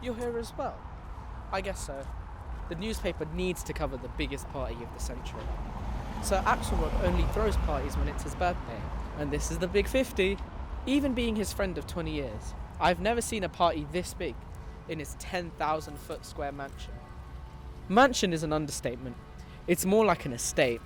You're here as well? I guess so. The newspaper needs to cover the biggest party of the century. Sir Axelrod only throws parties when it's his birthday, and this is the Big 50. Even being his friend of 20 years, I've never seen a party this big in his 10,000 foot square mansion. Mansion is an understatement. It's more like an estate.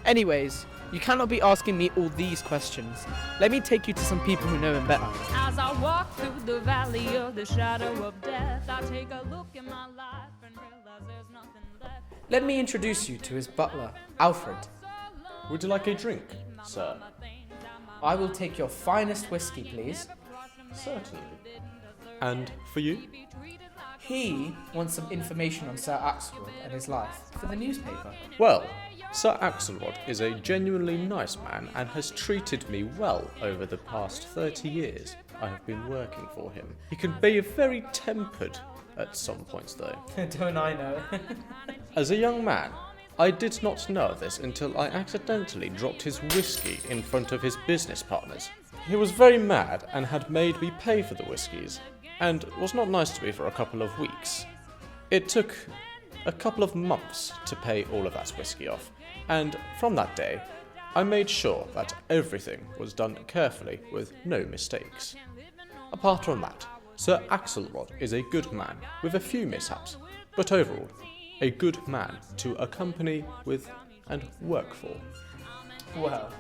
Anyways, you cannot be asking me all these questions. Let me take you to some people who know him better. As I walk through the valley of the shadow of death, I take a look in my life and realize there's nothing left. Let me introduce you to his butler, Alfred. Would you like a drink, sir? I will take your finest whiskey, please. Certainly. And for you? He wants some information on Sir Axelrod and his life for the newspaper. Well, Sir Axelrod is a genuinely nice man and has treated me well over the past 30 years I have been working for him. He can be very tempered at some points though. Don't I know? As a young man, I did not know this until I accidentally dropped his whiskey in front of his business partners. He was very mad and had made me pay for the whiskies, and was not nice to me for a couple of weeks. It took a couple of months to pay all of that whiskey off, and from that day, I made sure that everything was done carefully with no mistakes. Apart from that, Sir Axelrod is a good man with a few mishaps, but overall, a good man to accompany with and work for. Well,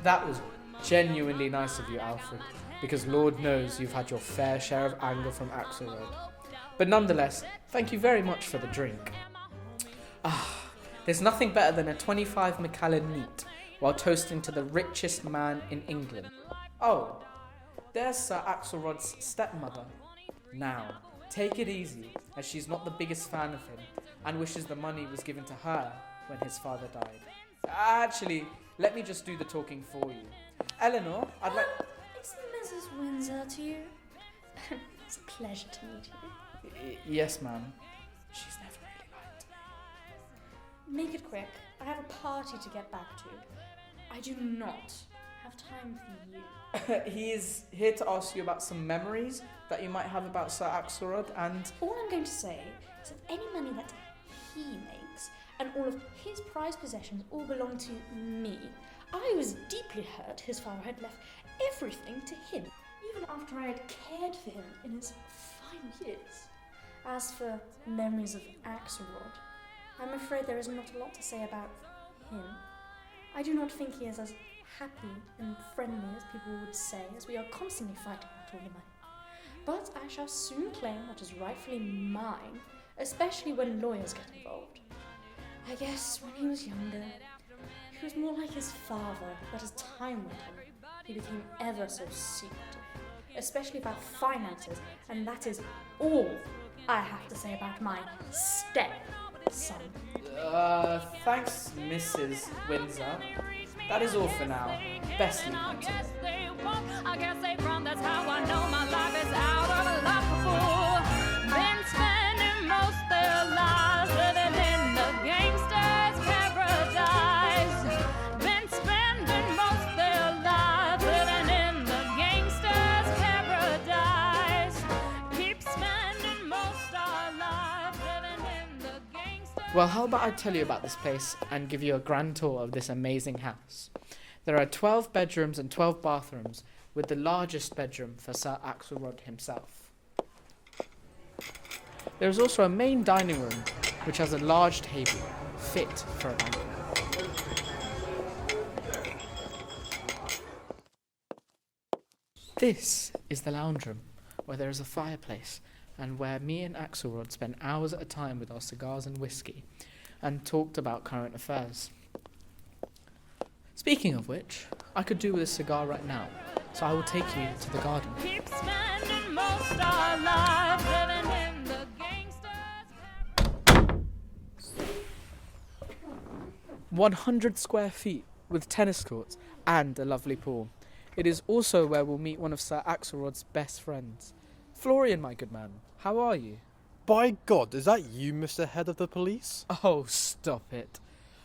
that was genuinely nice of you, Alfred, because Lord knows you've had your fair share of anger from Axelrod. But nonetheless, thank you very much for the drink. There's nothing better than a 25 Macallan neat while toasting to the richest man in England. Oh, there's Sir Axelrod's stepmother. Now, take it easy, as she's not the biggest fan of him and wishes the money was given to her when his father died. Actually, let me just do the talking for you. Eleanor, I'd like... Is Mrs. Windsor to you? It's a pleasure to meet you. Yes, ma'am. She's never really liked me. Make it quick. I have a party to get back to. I do not have time for you. He is here to ask you about some memories that you might have about Sir Axelrod and... All I'm going to say is that any money that he makes and all of his prized possessions all belong to me. I was deeply hurt his father had left everything to him, even after I had cared for him in his final years. As for memories of Axelrod, I'm afraid there is not a lot to say about him. I do not think he is as happy and friendly as people would say, as we are constantly fighting about all the money. But I shall soon claim what is rightfully mine, especially when lawyers get involved. I guess when he was younger, he was more like his father, but as time went on, he became ever so secretive, especially about finances, and that is all I have to say about my stepson. Thanks, Mrs. Windsor. That is all for now. Best leave I it. guess they won't, I guess they run, that's how I know my life is out of a love fool. Been spending most their lives living in the gangster's paradise. Been spending most their lives living in the gangster's paradise. Keep spending most our lives living in the gangster's. Well, how about I tell you about this place and give you a grand tour of this amazing house. There are 12 bedrooms and 12 bathrooms, with the largest bedroom for Sir Axelrod himself. There is also a main dining room, which has a large table, fit for a banquet. This is the lounge room, where there is a fireplace, and where me and Axelrod spent hours at a time with our cigars and whiskey, and talked about current affairs. Speaking of which, I could do with a cigar right now, so I will take you to the garden. Keep spending most our lives living in the gangsters. 100 square feet with tennis courts and a lovely pool. It is also where we'll meet one of Sir Axelrod's best friends. Florian, my good man, how are you? By God, is that you, Mr. Head of the Police? Oh, stop it.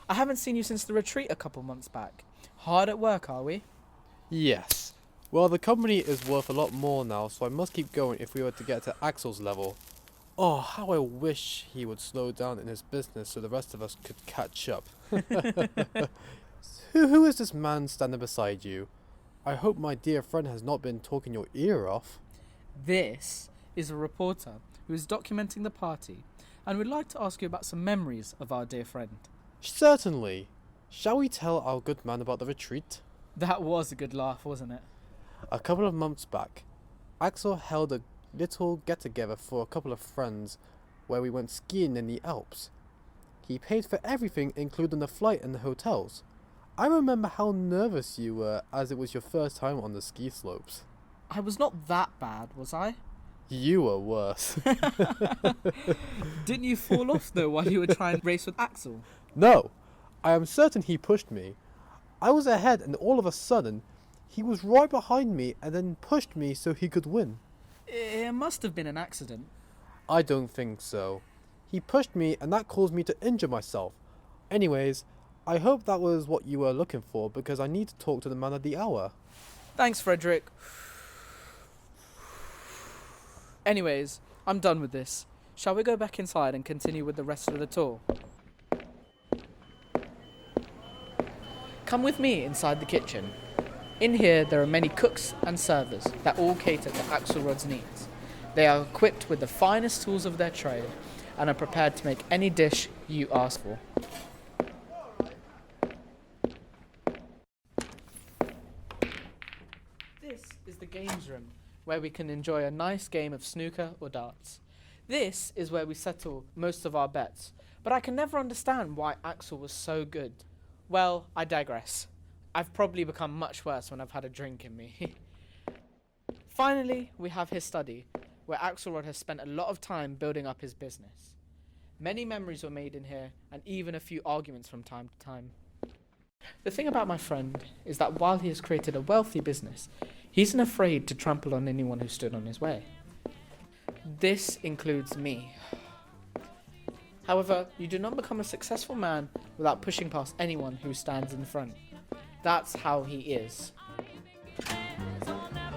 I haven't seen you since the retreat a couple months back. Hard at work, are we? Yes. Well, the company is worth a lot more now, so I must keep going if we were to get to Axel's level. Oh, how I wish he would slow down in his business so the rest of us could catch up. Who is this man standing beside you? I hope my dear friend has not been talking your ear off. This is a reporter who is documenting the party and would like to ask you about some memories of our dear friend. Certainly. Shall we tell our good man about the retreat? That was a good laugh, wasn't it? A couple of months back, Axel held a little get-together for a couple of friends where we went skiing in the Alps. He paid for everything, including the flight and the hotels. I remember how nervous you were, as it was your first time on the ski slopes. I was not that bad, was I? You were worse. Didn't you fall off though while you were trying to race with Axel? No, I am certain he pushed me. I was ahead and all of a sudden, he was right behind me and then pushed me so he could win. It must have been an accident. I don't think so. He pushed me and that caused me to injure myself. Anyways, I hope that was what you were looking for because I need to talk to the man of the hour. Thanks, Frederick. Anyways, I'm done with this. Shall we go back inside and continue with the rest of the tour? Come with me inside the kitchen. In here, there are many cooks and servers that all cater to Axelrod's needs. They are equipped with the finest tools of their trade and are prepared to make any dish you ask for. This is the games room, where we can enjoy a nice game of snooker or darts. This is where we settle most of our bets, but I can never understand why Axel was so good. Well, I digress. I've probably become much worse when I've had a drink in me. Finally, we have his study, where Axelrod has spent a lot of time building up his business. Many memories were made in here, and even a few arguments from time to time. The thing about my friend is that while he has created a wealthy business, he isn't afraid to trample on anyone who stood on his way. This includes me. However, you do not become a successful man without pushing past anyone who stands in front. That's how he is.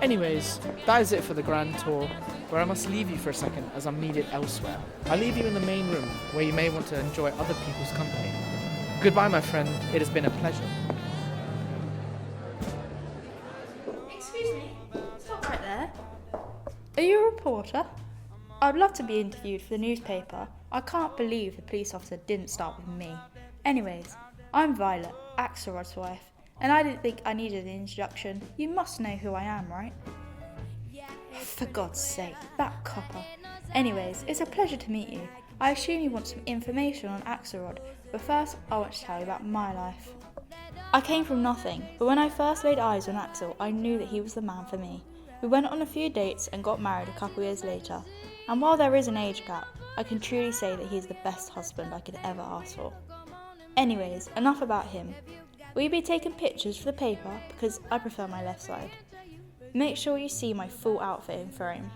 Anyways, that is it for the grand tour, where I must leave you for a second as I'm needed elsewhere. I'll leave you in the main room, where you may want to enjoy other people's company. Goodbye, my friend. It has been a pleasure. Excuse me, stop right there. Are you a reporter? I'd love to be interviewed for the newspaper. I can't believe the police officer didn't start with me. Anyways, I'm Violet, Axelrod's wife, and I didn't think I needed an introduction. You must know who I am, right? For God's sake, that copper. Anyways, it's a pleasure to meet you. I assume you want some information on Axelrod, but first I want to tell you about my life. I came from nothing, but when I first laid eyes on Axel, I knew that he was the man for me. We went on a few dates and got married a couple years later, and while there is an age gap, I can truly say that he is the best husband I could ever ask for. Anyways, enough about him. Will you be taking pictures for the paper, because I prefer my left side? Make sure you see my full outfit in frame.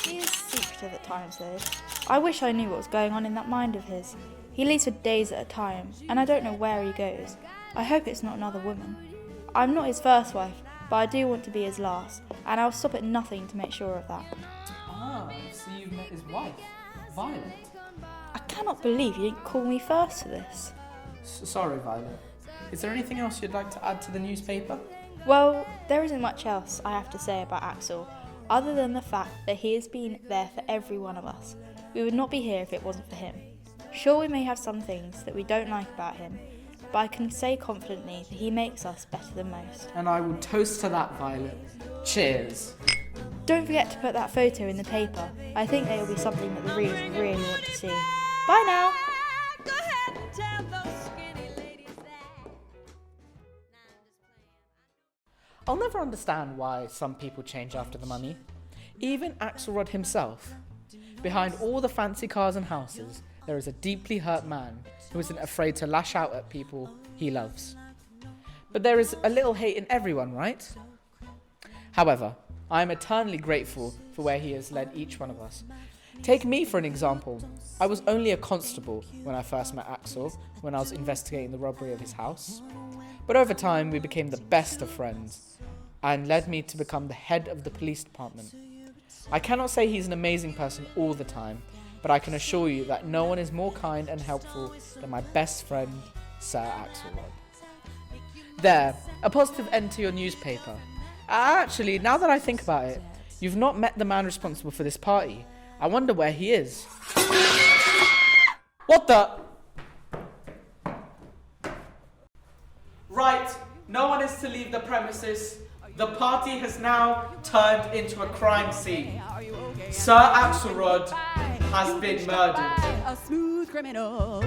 He is secretive at times though. I wish I knew what was going on in that mind of his. He leaves for days at a time, and I don't know where he goes. I hope it's not another woman. I'm not his first wife, but I do want to be his last, and I'll stop at nothing to make sure of that. Ah, so you've met his wife, Violet. I cannot believe you didn't call me first for this. Sorry, Violet. Is there anything else you'd like to add to the newspaper? Well, there isn't much else I have to say about Axel, other than the fact that he has been there for every one of us. We would not be here if it wasn't for him. Sure, we may have some things that we don't like about him, but I can say confidently that he makes us better than most. And I will toast to that, Violet. Cheers. Don't forget to put that photo in the paper. I think they will be something that the readers really want to see. Bye now! Go ahead and tell those skinny ladies that. I'll never understand why some people change after the money. Even Axelrod himself. Behind all the fancy cars and houses, there is a deeply hurt man who isn't afraid to lash out at people he loves. But there is a little hate in everyone, right? However, I am eternally grateful for where he has led each one of us. Take me for an example. I was only a constable when I first met Axel, when I was investigating the robbery of his house. But over time, we became the best of friends, and led me to become the head of the police department. I cannot say he's an amazing person all the time, but I can assure you that no one is more kind and helpful than my best friend, Sir Axelrod. There, a positive end to your newspaper. Actually, now that I think about it, you've not met the man responsible for this party. I wonder where he is. What the? Right, no one is to leave the premises. The party has now turned into a crime scene. Sir Axelrod has been murdered. A smooth criminal.